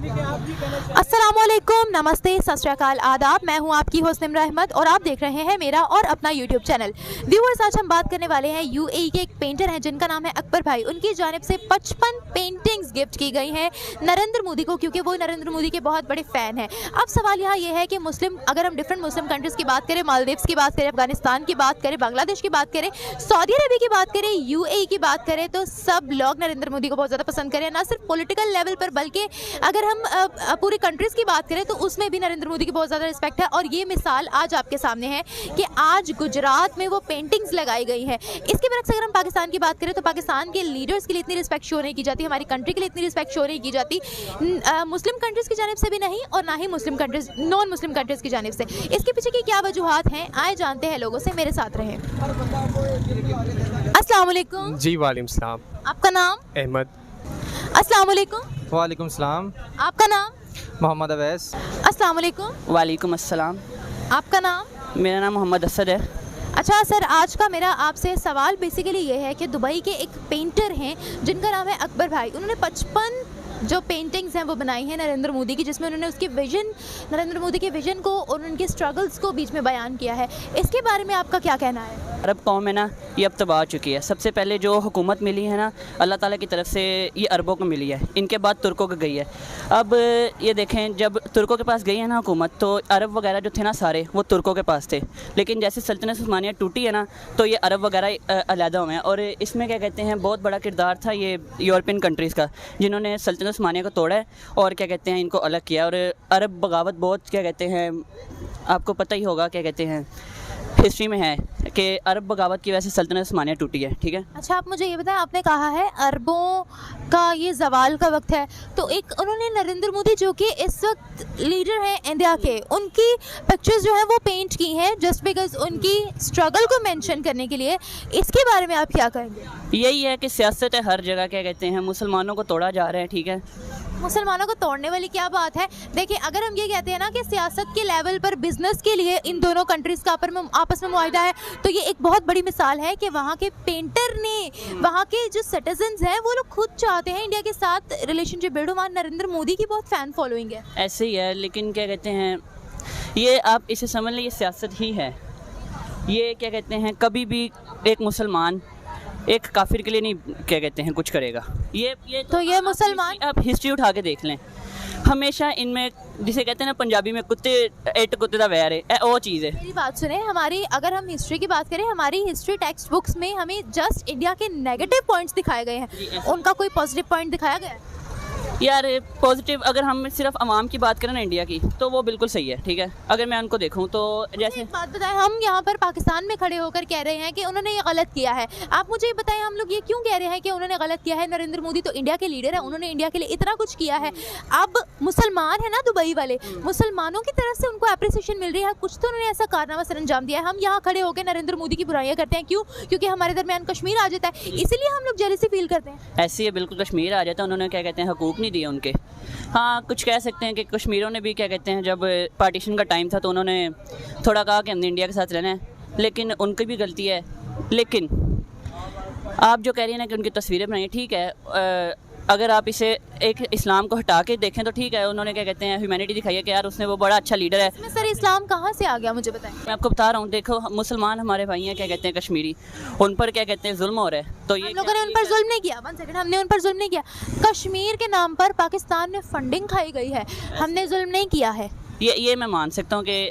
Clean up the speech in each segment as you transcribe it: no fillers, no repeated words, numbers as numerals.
अस्सलामुअलैकुम, नमस्ते, सत श्री अकाल, आदाब। मैं हूं आपकी होस्ट निम्रा अहमद और आप देख रहे हैं मेरा और अपना यूट्यूब चैनल। व्यूअर्स, आज हम बात करने वाले हैं यूएई के एक पेंटर हैं जिनका नाम है अकबर भाई। उनकी जानिब से 55 पेंटिंग्स गिफ्ट की गई हैं नरेंद्र मोदी को, क्योंकि वो नरेंद्र मोदी के बहुत बड़े फ़ैन हैं। अब सवाल यहाँ ये है कि अगर हम डिफरेंट मुस्लिम कंट्रीज़ की बात करें, मालदीव्स की बात करें, अफगानिस्तान की बात करें, बांग्लादेश की बात करें, सऊदी अरबिया की बात करें, यूएई की बात करें, तो सब लोग नरेंद्र मोदी को बहुत ज़्यादा पसंद करें। ना सिर्फ पॉलिटिकल लेवल पर, बल्कि अगर हम पूरी कंट्रीज़ की बात करें तो उसमें भी नरेंद्र मोदी की बहुत ज़्यादा रिस्पेक्ट है। और ये मिसाल आज आपके सामने है कि आज गुजरात में वो पेंटिंग्स लगाई गई है। इसके बरक्स अगर हम पाकिस्तान की बात करें तो पाकिस्तान के लीडर्स के लिए इतनी रिस्पेक्ट शो नहीं की जाती, हमारी कंट्री के लिए इतनी रिस्पेक्ट शो नहीं की जाती, मुस्लिम कंट्रीज़ की जानिब से भी नहीं और ना ही नॉन मुस्लिम कंट्रीज़ की जानिब से। इसके पीछे की क्या वजूहात हैं, आए जानते हैं लोगों से, मेरे साथ रहें। अस्सलाम वालेकुम। जी वालेकुम सलाम। आपका नाम? अहमद। अस्सलाम वालेकुम। वालेकुम सलाम। आपका नाम? मोहम्मद अवैस। अस्सलाम वालेकुम। वालेकुम अस्सलाम। आपका नाम? मेरा नाम मोहम्मद असद है। अच्छा सर, आज का मेरा आपसे सवाल बेसिकली ये है कि दुबई के एक पेंटर हैं जिनका नाम है अकबर भाई। उन्होंने 55 जो पेंटिंग्स हैं वो बनाई हैं नरेंद्र मोदी की, जिसमें उन्होंने उसकी नरेंद्र मोदी के विजन को और उनके स्ट्रगल्स को बीच में बयान किया है। इसके बारे में आपका क्या कहना है? अरब कौम है ना, ये अब तबाह हो चुकी है। सबसे पहले जो हुकूमत मिली है ना, अल्लाह ताला की तरफ से ये अरबों को मिली है। इनके बाद तुर्कों को गई है। अब ये देखें, जब तुर्कों के पास गई है ना हुकूमत, तो अरब वगैरह जो थे ना सारे, वो तुर्कों के पास थे। लेकिन जैसे सल्तनत उस्मानिया टूटी है ना, तो ये अरब वगैरह अलहदा हुए हैं। और इसमें क्या कहते हैं, बहुत बड़ा किरदार था ये यूरोपियन कंट्रीज़ का, जिन्होंने सल्तनत उस्मानिया को तोड़ा है और क्या कहते हैं इनको अलग किया। और अरब बगावत बहुत क्या कहते हैं, आपको पता ही होगा, क्या कहते हैं हिस्ट्री में है कि अरब बगावत की वजह से सल्तनत उस्मानिया टूटी है। ठीक है। अच्छा, आप मुझे ये बताएं, आपने कहा है अरबों का ये जवाल का वक्त है, तो एक उन्होंने नरेंद्र मोदी जो कि इस वक्त लीडर हैं इंडिया के, उनकी पिक्चर्स जो हैं वो पेंट की हैं जस्ट बिकॉज उनकी स्ट्रगल को मेंशन करने के लिए। इसके बारे में आप क्या कहेंगे? यही है कि सियासत है हर जगह, क्या कहते हैं मुसलमानों को तोड़ा जा रहा है। ठीक है, मुसलमानों को तोड़ने वाली क्या बात है? देखिए, अगर हम ये कहते हैं ना कि सियासत के लेवल पर बिजनेस के लिए इन दोनों कंट्रीज़ का आपस में मुआहिदा है, तो ये एक बहुत बड़ी मिसाल है कि वहाँ के पेंटर ने, वहाँ के जो सिटीजन्स हैं वो लोग खुद चाहते हैं इंडिया के साथ रिलेशनशिप बिल्ड हो। नरेंद्र मोदी की बहुत फ़ैन फॉलोइंग है। ऐसे ही है, लेकिन क्या कहते हैं, ये आप इसे समझ लें, ये सियासत ही है। ये क्या कहते हैं, कभी भी एक मुसलमान एक काफिर के लिए नहीं क्या कहते हैं कुछ करेगा। ये तो ये मुसलमान, आप हिस्ट्री उठा के देख लें, हमेशा इनमें जिसे कहते हैं ना पंजाबी में कुत्ते दा वैर है, वो चीज़ है। मेरी बात सुने, अगर हम हिस्ट्री की बात करें, हमारी हिस्ट्री टेक्स्ट बुक्स में हमें जस्ट इंडिया के नेगेटिव पॉइंट्स दिखाए गए हैं, उनका कोई पॉजिटिव पॉइंट दिखाया गया है? यार पॉजिटिव, अगर हम सिर्फ अवाम की बात करें ना इंडिया की, तो वो बिल्कुल सही है। ठीक है, अगर मैं उनको देखूं तो जैसे एक बात बताएं, हम यहाँ पर पाकिस्तान में खड़े होकर कह रहे हैं कि उन्होंने ये गलत किया है। आप मुझे ये बताएं, हम लोग ये क्यों कह रहे हैं कि उन्होंने गलत किया है? नरेंद्र मोदी तो इंडिया के लीडर है, उन्होंने इंडिया के लिए इतना कुछ किया है। अब मुसलमान है ना दुबई वाले, मुसलमानों की तरफ से उनको अप्रिसिएशन मिल रही है, कुछ तो उन्होंने ऐसा कारनामा सर अंजाम दिया है। हम यहाँ खड़े होकर नरेंद्र मोदी की बुराइयां करते हैं, क्यों? क्योंकि हमारे दरमियान कश्मीर आ जाता है, इसीलिए हम लोग जेलसी फील करते हैं। ऐसे ही बिल्कुल कश्मीर आ जाता है, उन्होंने क्या कहते हैं हकूक़ नहीं दिए उनके। हाँ, कुछ कह सकते हैं कि कश्मीरों ने भी क्या कहते हैं, जब पार्टीशन का टाइम था तो उन्होंने थोड़ा कहा कि हमने इंडिया के साथ रहना है, लेकिन उनकी भी गलती है। लेकिन आप जो कह रही हैं ना कि उनकी तस्वीरें बनाई, ठीक है, अगर आप इसे एक इस्लाम को हटा के देखें तो ठीक है, उन्होंने क्या कहते हैं ह्यूमैनिटी दिखाई है कि यार उसने वो बड़ा अच्छा लीडर है। इसमें सर इस्लाम कहाँ से आ गया, मुझे बताएं। मैं आपको बता रहा हूँ, देखो मुसलमान हमारे भाई हैं, क्या कहते हैं कश्मीरी, उन पर क्या कहते हैं जुल्म हो रहा है। तो ये हम लोगों ने उन पर जुल्म नहीं किया, 1 सेकंड, हमने उन पर जुल्म नहीं किया। कश्मीर के नाम पर पाकिस्तान में फंडिंग खाई गई है, हमने जुल्म नहीं किया है। ये मैं मान सकता हूँ कि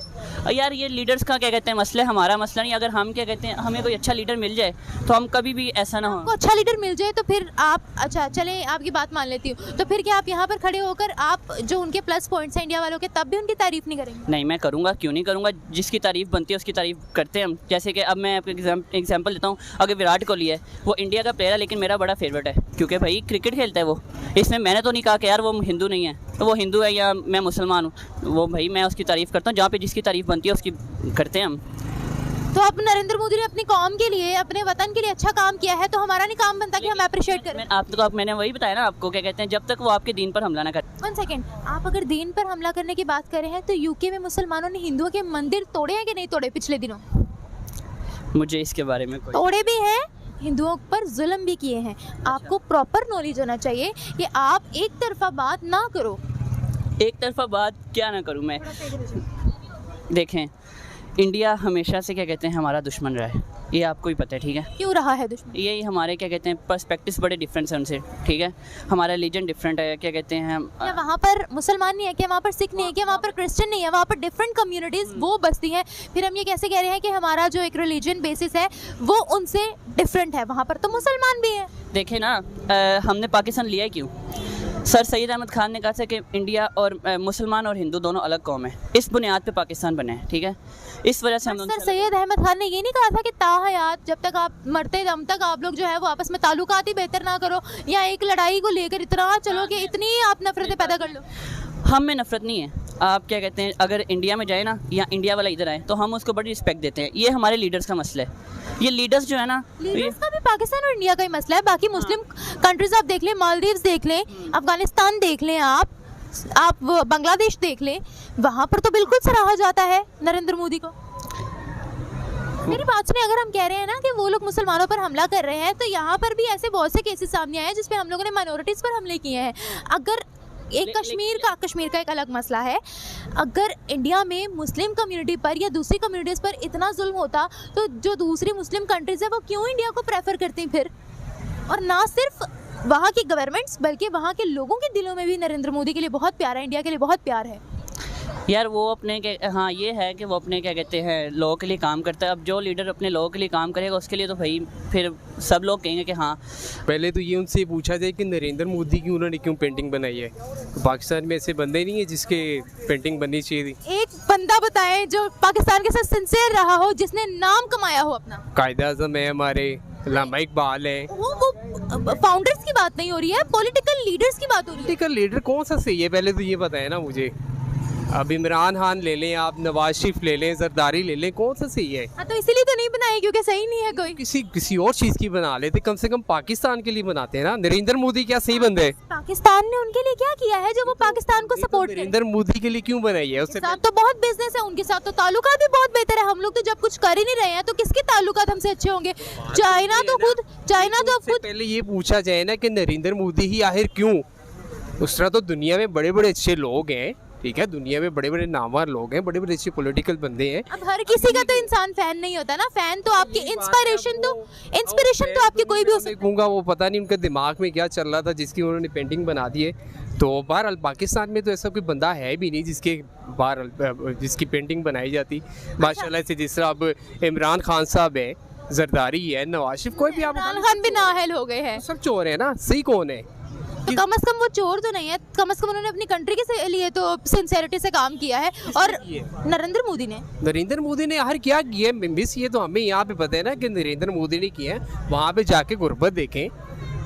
यार ये लीडर्स का क्या कहते हैं मसला, हमारा मसला नहीं। अगर हम क्या कहते हैं, हमें कोई अच्छा लीडर मिल जाए तो हम कभी भी ऐसा ना हो। आपको अच्छा लीडर मिल जाए तो फिर आप, अच्छा चलें आपकी बात मान लेती हूँ, तो फिर क्या आप यहाँ पर खड़े होकर आप जो उनके प्लस पॉइंट्स हैं इंडिया वालों के, तब भी उनकी तारीफ नहीं करेंगे? नहीं, मैं करूँगा, क्यों नहीं करूँगा। जिसकी तारीफ बनती है उसकी तारीफ करते हैं हम। जैसे कि अब मैं आपको एग्जाम्पल देता हूँ, अगर विराट कोहली है, वो इंडिया का प्लेयर है, लेकिन मेरा बड़ा फेवरेट है, क्योंकि भाई क्रिकेट खेलता है वो। इसमें मैंने तो नहीं कहा कि यार वो हिंदू नहीं है, तो वो हिंदू है या मैं मुसलमान हूँ, वो भाई मैं उसकी तारीफ़ करता हूँ। जहाँ पे जिसकी तारीफ़ बनती है उसकी करते हैं हम। तो अब नरेंद्र मोदी ने अपनी कौम के लिए, अपने वतन के लिए अच्छा काम किया है, तो हमारा नहीं काम बनता कि हम अप्रिशिएट करें? मैंने वही बताया ना आपको, क्या कहते हैं, जब तक वो आपके दीन पर हमला ना करें। 1 सेकंड, आप अगर दीन पर हमला करने की बात करें हैं तो यूके में मुसलमानों ने हिंदुओं के मंदिर तोड़े हैं कि नहीं तोड़े पिछले दिनों? मुझे इसके बारे में तोड़े भी हैं, हिंदुओं पर जुल्म भी किए हैं। आपको प्रॉपर नॉलेज होना चाहिए कि आप एक तरफा बात ना करो। एक तरफा बात क्या ना करूँ मैं। देखें, इंडिया हमेशा से क्या कहते हैं हमारा दुश्मन रहा है, ये आपको ही पता है, ठीक है। क्यों रहा है दुश्मन? यही हमारे क्या कहते हैं पर्सपेक्टिव्स बड़े डिफरेंट हैं उनसे, ठीक है। हमारा रिलीजन डिफरेंट है, क्या कहते हैं या वहाँ पर मुसलमान नहीं है क्या, वहाँ पर सिख नहीं है क्या, वहाँ पर क्रिश्चियन नहीं है, वहाँ पर डिफरेंट कम्युनिटीज़ वो बसती हैं। फिर हम ये कैसे कह रहे हैं कि हमारा जो एक रिलीजन बेसिस है वो उनसे डिफरेंट है? वहाँ पर तो मुसलमान भी हैं। देखें ना, हमने पाकिस्तान लिया क्यों? सर सैयद अहमद खान ने कहा था कि इंडिया और मुसलमान और हिंदू दोनों अलग कौम है, इस बुनियाद पे पाकिस्तान बने हैं, ठीक है। इस वजह से हम सर सैयद अहमद खान ने ये नहीं कहा था कि ताहयात जब तक आप मरते दम तक आप लोग जो है वो आपस में ताल्लुकात ही बेहतर ना करो, या एक लड़ाई को लेकर इतना चलो कि इतनी आप नफरतें पैदा कर लो? हम में नफरत नहीं है। आप क्या कहते हैं, अगर इंडिया में जाए ना या इंडिया वाला इधर आए तो हम उसको बड़ी रिस्पेक्ट देते हैं। ये हमारे लीडर्स का मसला है। ये लीडर्स जो है ना, लीडर्स का भी पाकिस्तान और इंडिया का ही मसला है। बाकी मुस्लिम कंट्रीज आप देख लें, मालदीव्स देख लें, अफगानिस्तान देख लें, आप बांग्लादेश देख लें, वहाँ पर तो बिल्कुल सराहा जाता है नरेंद्र मोदी को। मेरी बात सुनिए, अगर हम कह रहे हैं ना कि वो लोग मुसलमानों पर हमला कर रहे हैं, तो यहाँ पर भी ऐसे बहुत से केसेस सामने आए हैं जिसपे हम लोगों ने माइनॉरिटीज़ पर हमले किए हैं। अगर एक कश्मीर का एक अलग मसला है, अगर इंडिया में मुस्लिम कम्युनिटी पर या दूसरी कम्युनिटीज़ पर इतना जुल्म होता तो जो दूसरी मुस्लिम कंट्रीज़ है वो क्यों इंडिया को प्रेफर करती फिर? और ना सिर्फ वहाँ की गवर्नमेंट्स बल्कि वहाँ के लोगों के दिलों में भी नरेंद्र मोदी के लिए बहुत प्यार है, इंडिया के लिए बहुत प्यार है। यार वो अपने हाँ ये है कि वो अपने क्या कहते हैं लोगों के लिए काम करता है। अब जो लीडर अपने लोगों के लिए काम करेगा उसके लिए तो भाई फिर सब लोग कहेंगे कि हाँ। पहले तो ये उनसे पूछा जाए कि नरेंद्र मोदी की उन्होंने क्यों पेंटिंग बनाई है? पाकिस्तान में ऐसे बंदे नहीं है जिसके पेंटिंग बननी चाहिए थी। एक बंदा बताएं जो पाकिस्तान के साथ सिंसियर रहा हो, जिसने नाम कमाया हो अपना। कायदा आज़म है हमारे, अल्लामा इकबाल है। वो फाउंडर्स की बात नहीं हो रही है, पॉलिटिकल लीडर्स की बात हो रही है। पॉलिटिकल लीडर कौन सा सही है पहले तो ये बताएं ना मुझे। अब इमरान खान ले लें, आप नवाज शरीफ ले लें, जरदारी ले लें, कौन सा सही है? हाँ, तो इसीलिए तो नहीं बनाई क्योंकि सही नहीं है कोई। किसी और चीज़ की बना लेते, कम से कम पाकिस्तान के लिए बनाते हैं ना। नरेंद्र मोदी क्या सही बंदे है? पाकिस्तान ने उनके लिए क्या किया है जो वो पाकिस्तान को सपोर्ट करे? नरेंद्र मोदी के लिए क्यों बनाई है? उससे साथ तो बहुत बिजनेस है, उनके साथ तो ताल्लुकात भी बहुत बेहतर है। हम लोग तो जब कुछ कर ही नहीं रहे हैं तो किसके ताल्लुकात हमसे अच्छे होंगे? चाइना तो खुद पहले ये पूछा जाए ना कि नरेंद्र मोदी ही आखिर क्यों? उस तरह तो दुनिया में बड़े बड़े अच्छे लोग हैं, ठीक है, दुनिया में बड़े बड़े नामवर लोग हैं, बड़े बड़े अच्छे पॉलिटिकल बंदे हैं। अब हर किसी का तो इंसान फैन नहीं होता ना। फैन तो आपकी इंस्पिरेशन तो आपकी कोई भी हो सकती है। वो पता नहीं उनके दिमाग में क्या चल रहा था जिसकी उन्होंने पेंटिंग बना दी है। तो बहरहाल पाकिस्तान में तो ऐसा कोई बंदा है भी नहीं जिसकी पेंटिंग बनाई जाती माशाल्लाह से। जिस तरह अब इमरान खान साहब है, जरदारी है, नवाज शरीफ, कोई भी आप इमरान खान भी नाअहल हो गए हैं। सब चोर है ना, सही कौन है? तो कम से कम वो चोर तो नहीं है, कम से कम उन्होंने अपनी कंट्री के लिए तो सिंसेरिटी से काम किया है। और नरेंद्र मोदी ने हर क्या किया है मिस, ये तो हमें यहाँ पे पता है ना कि नरेंद्र मोदी ने किया है। वहाँ पे जाके गुर्बत देखें,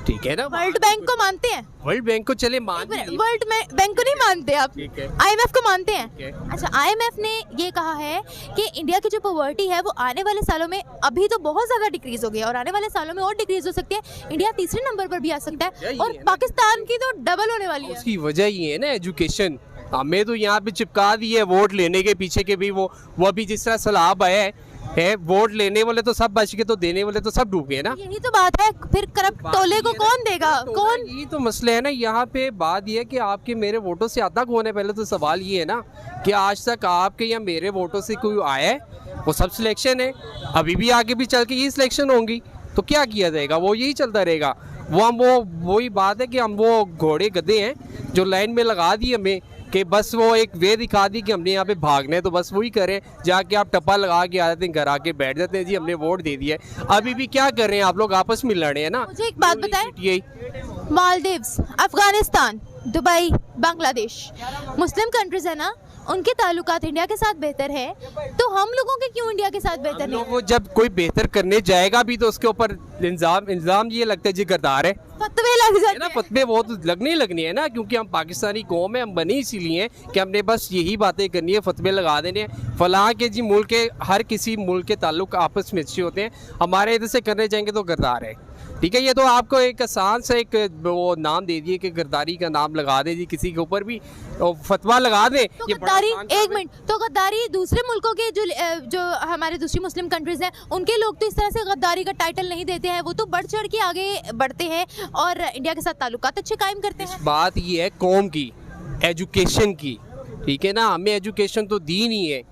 ठीक है ना। वर्ल्ड बैंक को मानते हैं? वर्ल्ड बैंक को चले मान, वर्ल्ड बैंक को नहीं मानते आप, IMF को मानते हैं। अच्छा, IMF ने ये कहा है कि इंडिया की जो पॉवर्टी है वो आने वाले सालों में अभी तो बहुत ज़्यादा डिक्रीज हो गई है और आने वाले सालों में और डिक्रीज हो सकती है। इंडिया तीसरे नंबर पर भी आ सकता है और पाकिस्तान की तो डबल होने वाली है। उसकी वजह ये है ना एजुकेशन। हमें तो यहाँ पे चिपका दी है वोट लेने के पीछे के भी। वो अभी जिस तरह सैलाब आया है, वोट लेने वाले तो सब बच गए, तो देने वाले तो सब डूब गए ना। यही तो बात है, फिर करप्ट टोले को कौन देगा? कौन? यही तो मसला है ना। यहाँ पे बात यह है कि आपके मेरे वोटों से आता कौन है? पहले तो सवाल ये है ना कि आज तक आपके या मेरे वोटों से कोई आया है? वो सब सिलेक्शन है, अभी भी आगे भी चल के यही सिलेक्शन होंगी। तो क्या किया जाएगा? वो यही चलता रहेगा। वही बात है कि हम वो घोड़े गधे हैं जो लाइन में लगा दी हमें कि बस वो एक वे दिखा दी कि हमने यहाँ पे भागना है, तो बस वही करें। जाके आप टप्पा लगा के आ जाते हैं, घर आके बैठ जाते हैं, जी हमने वोट दे दिया है। अभी भी क्या कर रहे हैं आप लोग? आपस में लड़े हैं ना। मुझे एक बात बताएं, यही Maldives, Afghanistan, Dubai, Bangladesh, Muslim countries है ना, उनके ताल्लुकात इंडिया के साथ बेहतर है, तो हम लोगों के क्यों इंडिया के साथ बेहतर नहीं? वो जब कोई बेहतर करने जाएगा भी तो उसके ऊपर इल्जाम ये लगता है जी गद्दार है, फतवे लग जाते ना। फतवे वो तो लगनी है ना, क्योंकि हम पाकिस्तानी कौम है, हम बने इसीलिए हैं कि हमने बस यही बातें करनी है, फतवे लगा देने हैं फलां के। जी मुल्क के हर किसी मुल्क के ताल्लुक आपस में अच्छे होते हैं, हमारे इधर से करने जाएंगे तो गद्दार है, ठीक है। ये तो आपको एक आसान से एक वो नाम दे दिए कि गद्दारी का नाम लगा दे जी किसी के ऊपर भी, फतवा लगा दे। तो गद्दारी, एक मिनट, तो गद्दारी दूसरे मुल्कों के जो हमारे दूसरी मुस्लिम कंट्रीज हैं उनके लोग तो इस तरह से गद्दारी का टाइटल नहीं देते हैं, वो तो बढ़ चढ़ के आगे बढ़ते हैं और इंडिया के साथ ताल्लुकात अच्छे कायम करते हैं। बात ये है कौम की, एजुकेशन की, ठीक है ना, हमें एजुकेशन तो दी नहीं है।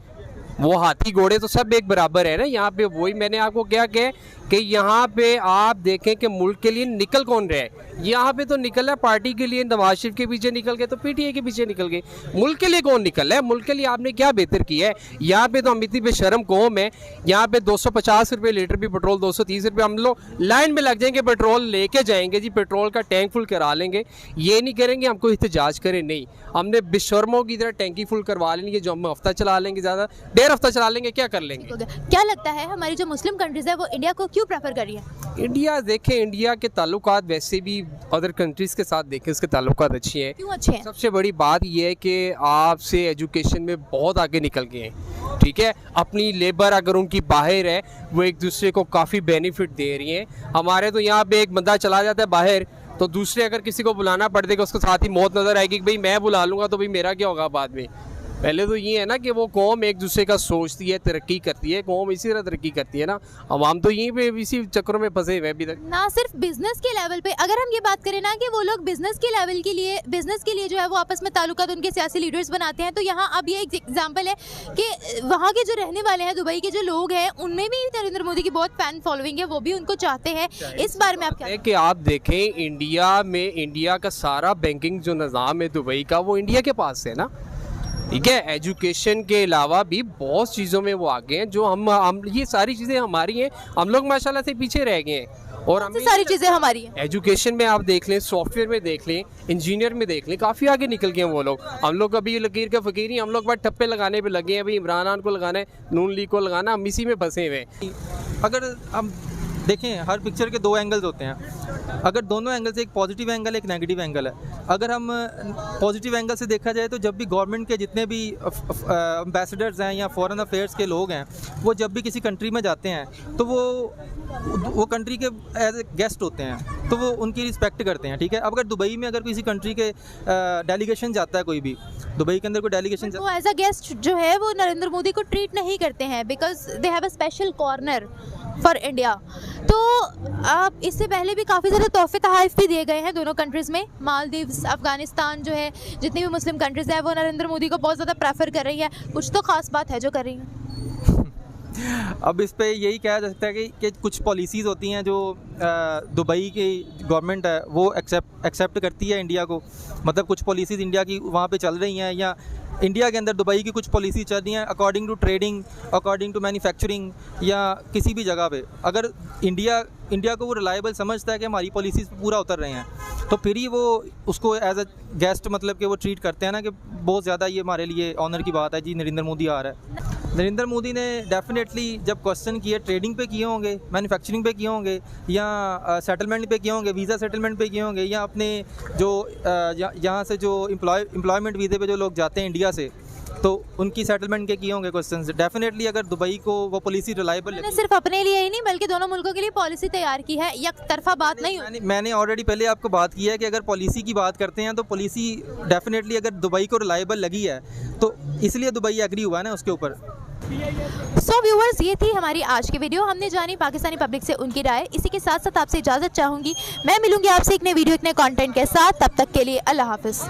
वो हाथी घोड़े तो सब एक बराबर है ना यहाँ पे। वही मैंने आपको क्या कहा कि यहाँ पे आप देखें कि मुल्क के लिए निकल कौन रहा है। यहाँ पे तो निकल है पार्टी के लिए, नवाज शरीफ के पीछे निकल गए तो पीटीआई के पीछे निकल गए। मुल्क के लिए कौन निकल है? मुल्क के लिए आपने क्या बेहतर किया है? यहाँ पे तो हम इतनी बेशर्म कौम है, यहाँ पे 250 रुपये लीटर भी पेट्रोल, 230 रुपये, हम लोग लाइन में लग जाएंगे, पेट्रोल लेके जाएंगे जी, पेट्रोल का टैंक फुल करा लेंगे। ये नहीं करेंगे हमको एहतजाज करें, नहीं, हमने बेशर्मों की तरह टैंकी फुल करवा लेंगे, जो हम हफ्ता चला लेंगे, ज़्यादा 1.5 हफ्ता चला लेंगे, क्या कर लेंगे। क्या लगता है हमारी जो मुस्लिम कंट्रीज है वो इंडिया को क्यों प्रेफर कर रही है? इंडिया देखें, इंडिया के ताल्लुकात वैसे भी अदर कंट्रीज़ के साथ देखें उसके ताल्लुकात अच्छे हैं। क्यों अच्छे हैं? सबसे बड़ी बात यह है कि आपसे एजुकेशन में बहुत आगे निकल गए हैं, ठीक है। अपनी लेबर अगर उनकी बाहर है, वो एक दूसरे को काफ़ी बेनिफिट दे रही हैं। हमारे तो यहाँ पे एक बंदा चला जाता है बाहर, तो दूसरे अगर किसी को बुलाना पड़ देगा, उसके साथ ही मौत नज़र आएगी कि भाई मैं बुला लूँगा तो भाई मेरा क्या होगा बाद में। पहले तो ये है ना कि वो कौम एक दूसरे का सोचती है, तरक्की करती है, कौम इसी तरह तरक्की करती है ना। हम तो यहीं पे इसी चक्करों में फंसे हुए अभी तक। ना सिर्फ बिजनेस के लेवल पे, अगर हम ये बात करें ना कि वो लोग बिजनेस के लेवल के लिए, बिजनेस के लिए जो है वो आपस में ताल्लुकात उनके सियासी लीडर्स बनाते हैं, तो यहाँ अब ये एक एग्जांपल है कि वहाँ के जो रहने वाले हैं, दुबई के जो लोग हैं, उनमें भी नरेंद्र मोदी की बहुत फैन फॉलोइंग है, वो भी उनको चाहते हैं। इस बारे में आप क्या? कि आप देखें इंडिया में, इंडिया का सारा बैंकिंग जो निज़ाम है दुबई का, वो इंडिया के पास है ना, ठीक है। एजुकेशन के अलावा भी बहुत चीज़ों में वो आगे हैं, जो हम ये सारी चीज़ें हमारी हैं, हम लोग माशाल्लाह से पीछे रह गए हैं। और हम सारी चीज़ें हमारी हैं। एजुकेशन में आप देख लें, सॉफ्टवेयर में देख लें, इंजीनियर में देख लें, काफ़ी आगे निकल गए हैं वो लोग। हम लोग अभी लकीर का फ़कीर ही, हम लोग बस ठप्पे लगाने पे लगे हैं, अभी इमरान खान को लगाना है, नून लीग को लगाना, हम इसी में फंसे हुए हैं। अगर हम देखें, हर पिक्चर के 2 एंगल्स होते हैं। अगर दोनों एंगल से, एक पॉजिटिव एंगल है, एक नेगेटिव एंगल है। अगर हम पॉजिटिव एंगल से देखा जाए तो जब भी गवर्नमेंट के जितने भी एम्बेसडर्स हैं या फॉरेन अफेयर्स के लोग हैं, वो जब भी किसी कंट्री में जाते हैं तो वो कंट्री के एज ए गेस्ट होते हैं, तो वो उनकी रिस्पेक्ट करते हैं, ठीक है। अब अगर दुबई में अगर किसी कंट्री के डेलीगेशन जाता है, कोई भी दुबई के अंदर कोई डेलीगेशन, वो एज अ गेस्ट जो है वो नरेंद्र मोदी को ट्रीट नहीं करते हैं, because they have a special corner for India. तो आप इससे पहले भी काफ़ी ज़्यादा तोहफे तोहफ़ भी दिए गए हैं दोनों कंट्रीज़ में। मालदीव्स, अफगानिस्तान जो है, जितनी भी मुस्लिम कंट्रीज़ है वो नरेंद्र मोदी को बहुत ज़्यादा प्रेफर कर रही है। कुछ तो ख़ास बात है जो कर रही है। अब इस पे यही कहा जा सकता है कि कुछ पॉलिसीज़ होती हैं जो दुबई की गवर्नमेंट है वो एक्सेप्ट करती है इंडिया को। मतलब कुछ पॉलिसीज़ इंडिया की वहाँ पे चल रही हैं, या इंडिया के अंदर दुबई की कुछ पॉलिसी चल रही हैं according to trading, according to manufacturing, या किसी भी जगह पे अगर इंडिया को वो रिलायबल समझता है कि हमारी पॉलिसीज़ पूरा उतर रहे हैं, तो फिर ही वो उसको एज अ गेस्ट मतलब कि वो ट्रीट करते हैं ना, कि बहुत ज़्यादा ये हमारे लिए ऑनर की बात है जी, नरेंद्र मोदी आ रहा है। नरेंद्र मोदी ने डेफिनेटली जब क्वेश्चन किए, ट्रेडिंग पे किए होंगे, मैन्युफैक्चरिंग पे किए होंगे, या सेटलमेंट पे किए होंगे, वीज़ा सेटलमेंट पे किए होंगे, या अपने जो यहाँ से जो एम्प्लॉयमेंट वीज़े पे जो लोग जाते हैं इंडिया से, तो उनकी सेटलमेंट के किए होंगे क्वेश्चंस। डेफिनेटली अगर दुबई को वो पॉलिसी रिलायबल मैंने सिर्फ अपने लिए ही नहीं बल्कि दोनों मुल्कों के लिए पॉलिसी तैयार की है, एक तरफा बात नहीं। मैंने ऑलरेडी पहले आपको बात की है कि अगर पॉलिसी की बात करते हैं तो पॉलिसी डेफिनेटली अगर दुबई को रिलायबल लगी है तो इसलिए दुबई एग्री हुआ है ना उसके ऊपर। सो व्यूअर्स, ये थी हमारी आज की वीडियो। हमने जानी पाकिस्तानी पब्लिक से उनकी राय। इसी के साथ साथ आपसे इजाज़त चाहूँगी। मैं मिलूंगी आपसे एक नए वीडियो, एक नए कंटेंट के साथ। तब तक के लिए अल्लाह हाफिज़।